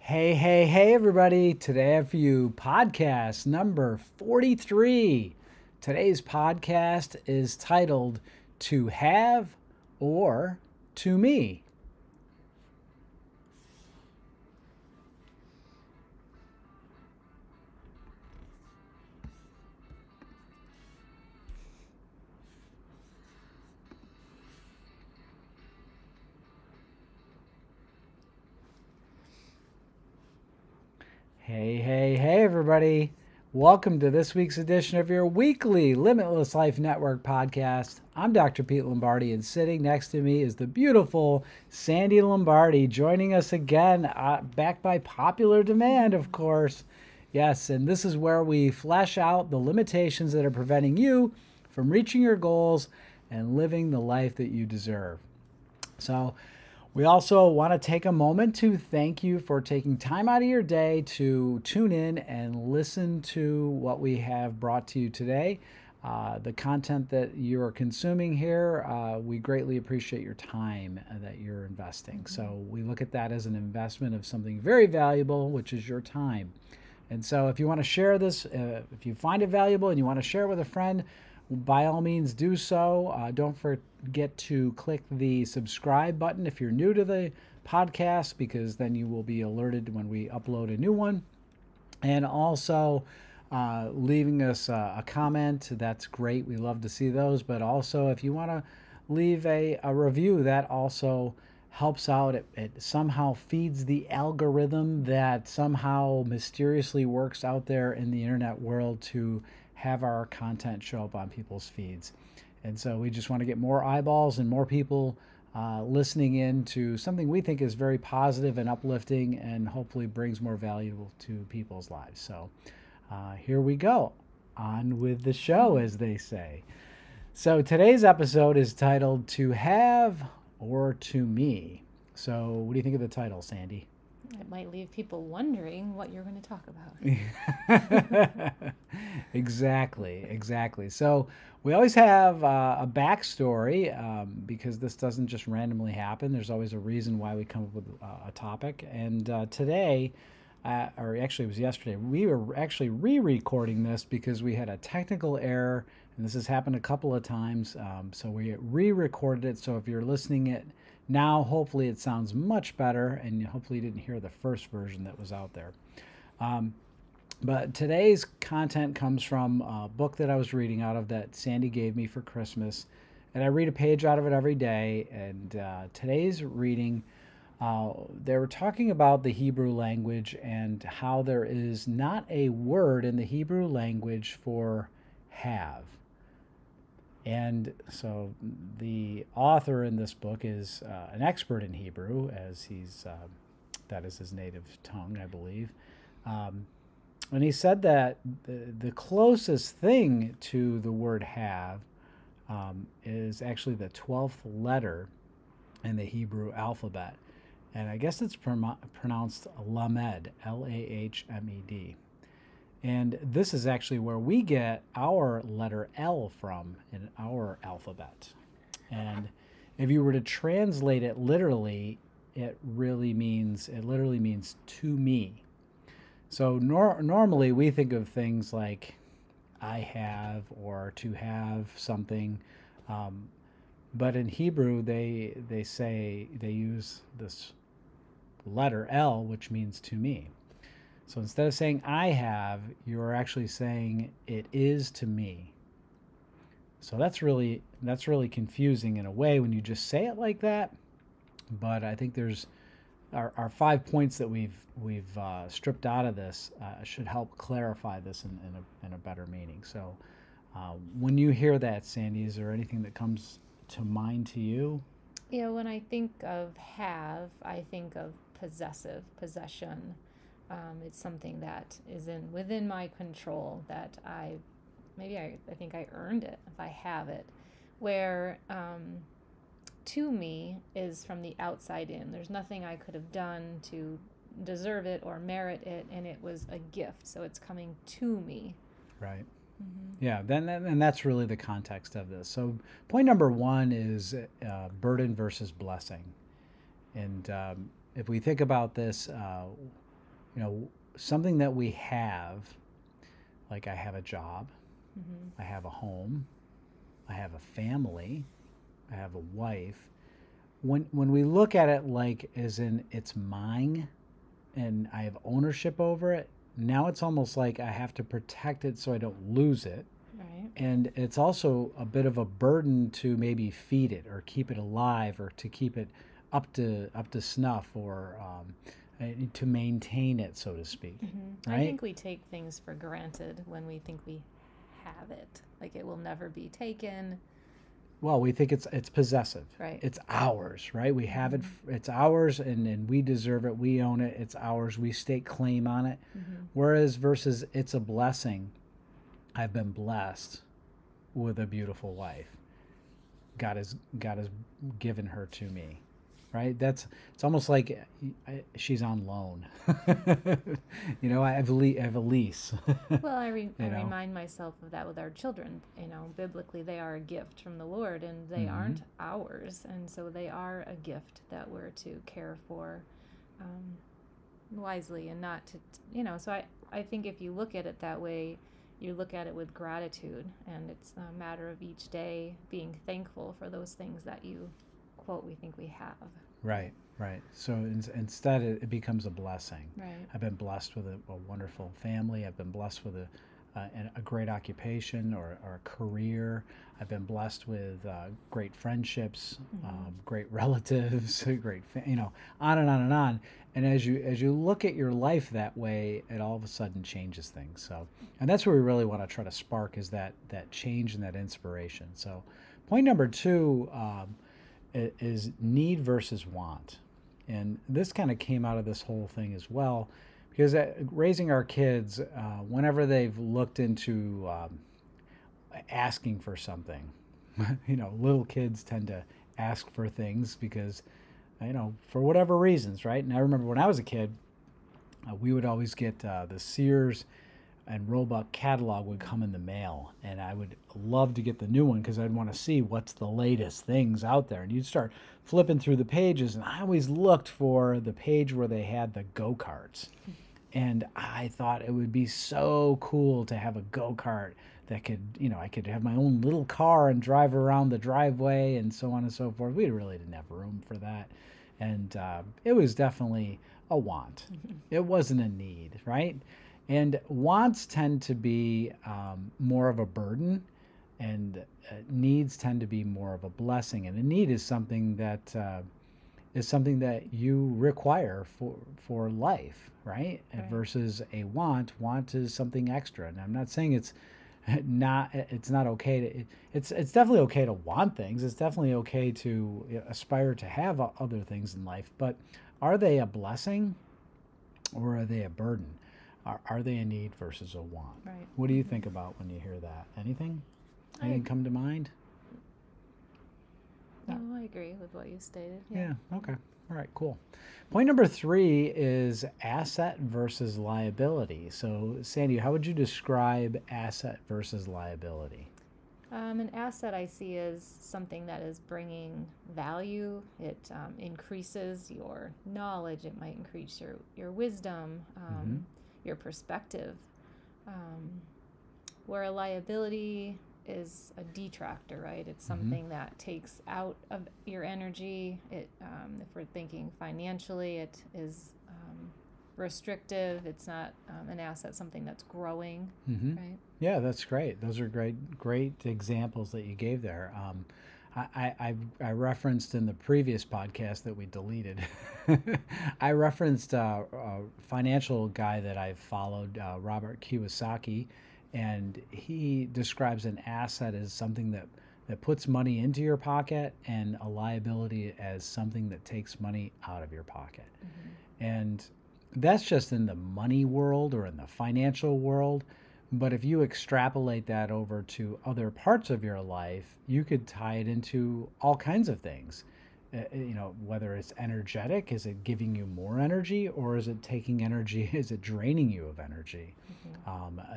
Hey, hey, hey, everybody. Today I have for you podcast number 43. Today's podcast is titled To Have or To Me. Hey, hey, hey, everybody. Welcome to this week's edition of your weekly Limitless Life Network podcast. I'm Dr. Pete Lombardi, and sitting next to me is the beautiful Sandy Lombardi, joining us again, back by popular demand, of course. Yes, and this is where we flesh out the limitations that are preventing you from reaching your goals and living the life that you deserve. So, we also want to take a moment to thank you for taking time out of your day to tune in and listen to what we have brought to you today. The content that you are consuming here, we greatly appreciate your time that you're investing. So we look at that as an investment of something very valuable, which is your time. And so if you want to share this, if you find it valuable and you want to share it with a friend, by all means do so. Don't forget to click the subscribe button if you're new to the podcast, because then you will be alerted when we upload a new one. And also leaving us a comment, that's great. We love to see those. But also if you want to leave a review, that also helps out. It somehow feeds the algorithm that somehow mysteriously works out there in the internet world to have our content show up on people's feeds. And so we just want to get more eyeballs and more people listening in to something we think is very positive and uplifting and hopefully brings more value to people's lives. So here we go. On with the show, as they say. So today's episode is titled To Have or To Me. So what do you think of the title, Sandy? It might leave people wondering what you're going to talk about. Exactly. So we always have a backstory because this doesn't just randomly happen. There's always a reason why we come up with a topic. And today, or actually it was yesterday, we were actually re-recording this because we had a technical error, and this has happened a couple of times. So we re-recorded it. So if you're listening it now, hopefully it sounds much better, and hopefully you didn't hear the first version that was out there. But today's content comes from a book that I was reading out of that Sandy gave me for Christmas. And I read a page out of it every day. And today's reading, they were talking about the Hebrew language and how there is not a word in the Hebrew language for have. And so the author in this book is an expert in Hebrew, as that is his native tongue, I believe. And he said that the closest thing to the word have is actually the 12th letter in the Hebrew alphabet. And I guess it's pronounced Lamed, Lahmed. And this is actually where we get our letter L from in our alphabet. And if you were to translate it literally, it literally means to me. So normally we think of things like I have or to have something, but in Hebrew they use this letter L, which means to me. So instead of saying I have, you're actually saying it is to me. So that's really confusing in a way when you just say it like that. But I think there's our 5 points that we've stripped out of this should help clarify this in a better meaning. So when you hear that, Sandy, is there anything that comes to mind to you? Yeah, when I think of have, I think of possession. It's something that is within my control that I think I earned it if I have it. Where to me is from the outside in. There's nothing I could have done to deserve it or merit it, and it was a gift. So it's coming to me. Right. Yeah, and that's really the context of this. So point number one is burden versus blessing. And if we think about this, something that we have, like I have a job, Mm-hmm. I have a home, I have a family, I have a wife. When we look at it like as in it's mine and I have ownership over it, now it's almost like I have to protect it so I don't lose it. Right. And it's also a bit of a burden to maybe feed it or keep it alive or to keep it up to snuff or to maintain it, so to speak. Mm-hmm. I Right? think we take things for granted when we think we have it. Like it will never be taken. Well, we think it's possessive. Right. It's ours, right? We have it. Mm-hmm. It's ours, and we deserve it. We own it. It's ours. We stake claim on it. Mm-hmm. Whereas versus it's a blessing. I've been blessed with a beautiful wife. God has given her to me, right? It's almost like she's on loan. I have a lease. Well, I you know. remind myself of that with our children. Biblically, they are a gift from the Lord, and they Mm-hmm. aren't ours, and so they are a gift that we're to care for wisely and not to. So I think if you look at it that way, you look at it with gratitude, and it's a matter of each day being thankful for those things that you quote we think we have. Right, right. So instead, it becomes a blessing. Right. I've been blessed with a wonderful family. I've been blessed with a great occupation or a career. I've been blessed with great friendships, Mm-hmm. great relatives, on and on and on. And as you look at your life that way, it all of a sudden changes things. So, and that's where we really want to try to spark is that change and that inspiration. So, point number two. Is need versus want. And this kind of came out of this whole thing as well, because raising our kids, whenever they've looked into asking for something, little kids tend to ask for things because, for whatever reasons, right? And I remember when I was a kid, we would always get the Sears and Roebuck catalog would come in the mail, and I would love to get the new one because I'd want to see what's the latest things out there. And you'd start flipping through the pages, and I always looked for the page where they had the go-karts. And I thought it would be so cool to have a go-kart that could, I could have my own little car and drive around the driveway and so on and so forth. We really didn't have room for that. And it was definitely a want. It wasn't a need, right? And wants tend to be more of a burden, and needs tend to be more of a blessing. And a need is something that you require for life, right? Right. Versus a want. Want is something extra. And I'm not saying it's not okay to. It's definitely okay to want things. It's definitely okay to aspire to have other things in life. But are they a blessing, or are they a burden? Are they a need versus a want? Right. What do you think about when you hear that? Anything come to mind? No, I agree with what you stated. Yeah. Okay. All right. Cool. Point number three is asset versus liability. So, Sandy, how would you describe asset versus liability? An asset I see as something that is bringing value. It increases your knowledge. It might increase your wisdom, your perspective. Where a liability is a detractor, right? It's something that takes out of your energy. It, if we're thinking financially, it is restrictive. It's not an asset, something that's growing, right? Yeah, that's great. Those are great examples that you gave there. I referenced in the previous podcast that we deleted. I referenced a financial guy that I've followed, Robert Kiyosaki, and he describes an asset as something that puts money into your pocket, and a liability as something that takes money out of your pocket. And that's just in the money world or in the financial world. But if you extrapolate that over to other parts of your life, you could tie it into all kinds of things. Whether it's energetic, is it giving you more energy, or is it taking energy? Is it draining you of energy?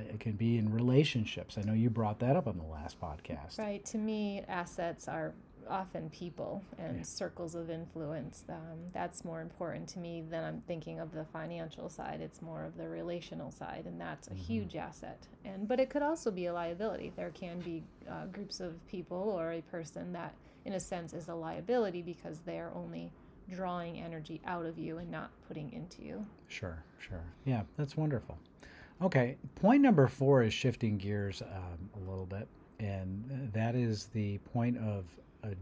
It can be in relationships. I know you brought that up on the last podcast. Right. To me, assets are often people and Yeah. circles of influence. That's more important to me than I'm thinking of the financial side. It's more of the relational side, and that's a Hmm. huge asset. But it could also be a liability. There can be groups of people or a person that, in a sense, is a liability because they are only drawing energy out of you and not putting into you. Sure, sure. Yeah, that's wonderful. Okay, point number four is shifting gears a little bit, and that is the point of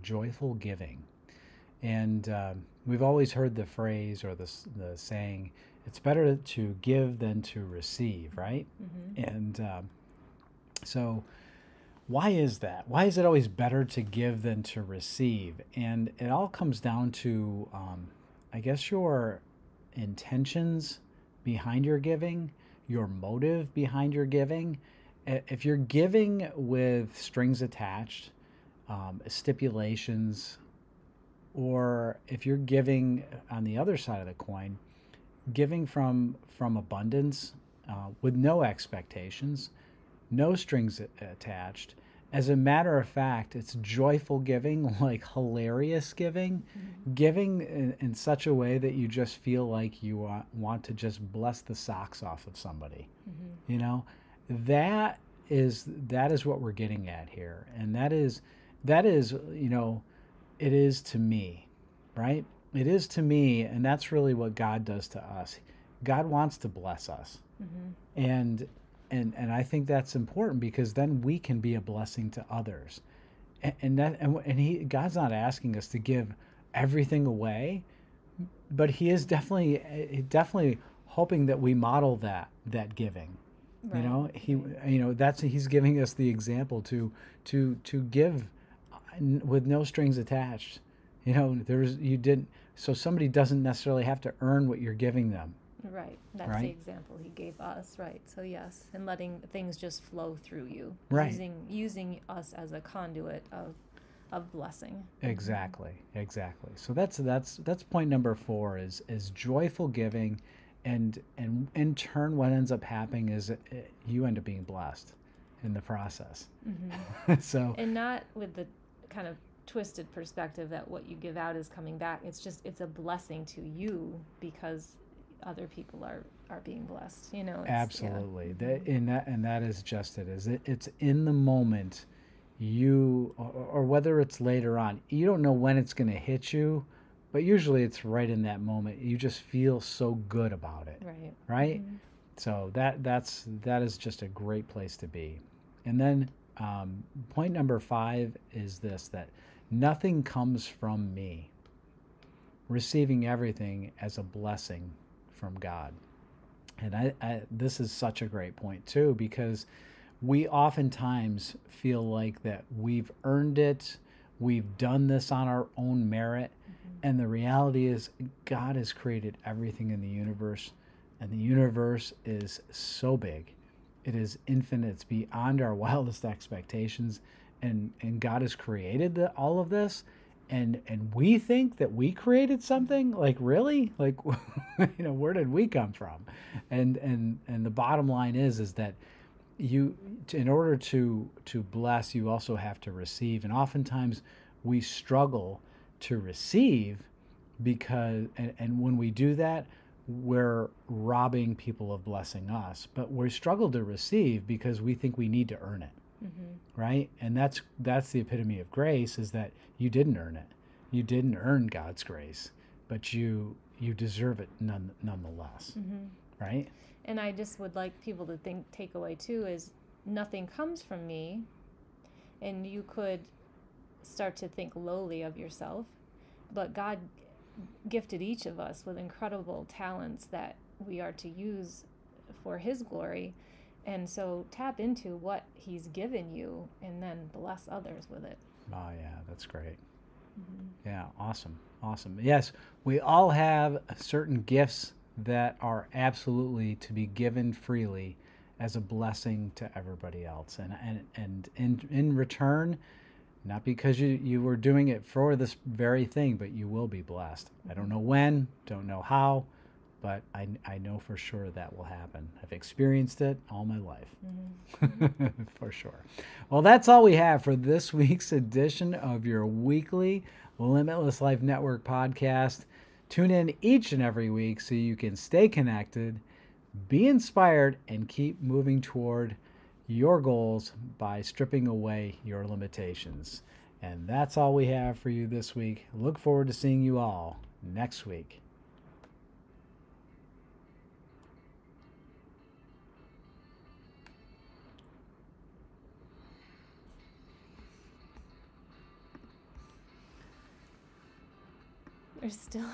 joyful giving. And we've always heard the phrase or the saying, it's better to give than to receive, right? Mm-hmm. And so, why is that? Why is it always better to give than to receive? And it all comes down to, I guess, your intentions behind your giving, your motive behind your giving. If you're giving with strings attached, stipulations, or if you're giving on the other side of the coin, giving from abundance, with no expectations, no strings attached. As a matter of fact, it's joyful giving, like hilarious giving, Mm-hmm. giving in such a way that you just feel like you want to just bless the socks off of somebody. Mm-hmm. You know, that that is what we're getting at here, and that is it is to me, right? It is to me, and that's really what God does to us. God wants to bless us, Mm-hmm. and and I think that's important because then we can be a blessing to others. And he God's not asking us to give everything away, but he is definitely hoping that we model that giving. Right. He Right. that's he's giving us the example to give with no strings attached. There's you didn't so somebody doesn't necessarily have to earn what you're giving them, Right. That's the right? example he gave us. Right. So yes, and letting things just flow through you, Right. using us as a conduit of blessing. Mm-hmm. Exactly. So that's point number four is joyful giving, and in turn, what ends up happening is you end up being blessed in the process. Mm-hmm. So And not with the kind of twisted perspective that what you give out is coming back. It's a blessing to you because other people are being blessed. It's yeah. absolutely, Mm-hmm. that is just it. It's in the moment, or whether it's later on, you don't know when it's going to hit you, but usually it's right in that moment. You just feel so good about it, Right. right? Mm-hmm. So that is just a great place to be. And then point number five is this: that nothing comes from me, receiving everything as a blessing from God. And this is such a great point too, because we oftentimes feel like that we've earned it, we've done this on our own merit, Mm-hmm. and the reality is God has created everything in the universe, and the universe is so big. It is infinite, it's beyond our wildest expectations, and God has created all of this, and we think that we created something, like, really, like, where did we come from? And the bottom line is that in order to bless, you also have to receive, and oftentimes we struggle to receive because and when we do that, we're robbing people of blessing us, but we struggle to receive because we think we need to earn it, Mm-hmm. right? And that's the epitome of grace, is that you didn't earn it. You didn't earn God's grace, but you deserve it nonetheless, Mm-hmm. right? And I just would like people to take away too is nothing comes from me, and you could start to think lowly of yourself, but God gifted each of us with incredible talents that we are to use for his glory. And so tap into what he's given you and then bless others with it. Oh yeah, that's great. Mm-hmm. Yeah, awesome. Yes, we all have certain gifts that are absolutely to be given freely as a blessing to everybody else, and in return, not because you were doing it for this very thing, but you will be blessed. I don't Mm-hmm. know when, don't know how, but I know for sure that will happen. I've experienced it all my life. Mm-hmm. For sure. Well, that's all we have for this week's edition of your weekly Limitless Life Network podcast. Tune in each and every week so you can stay connected, be inspired, and keep moving toward your goals by stripping away your limitations. And that's all we have for you this week. Look forward to seeing you all next week. There's still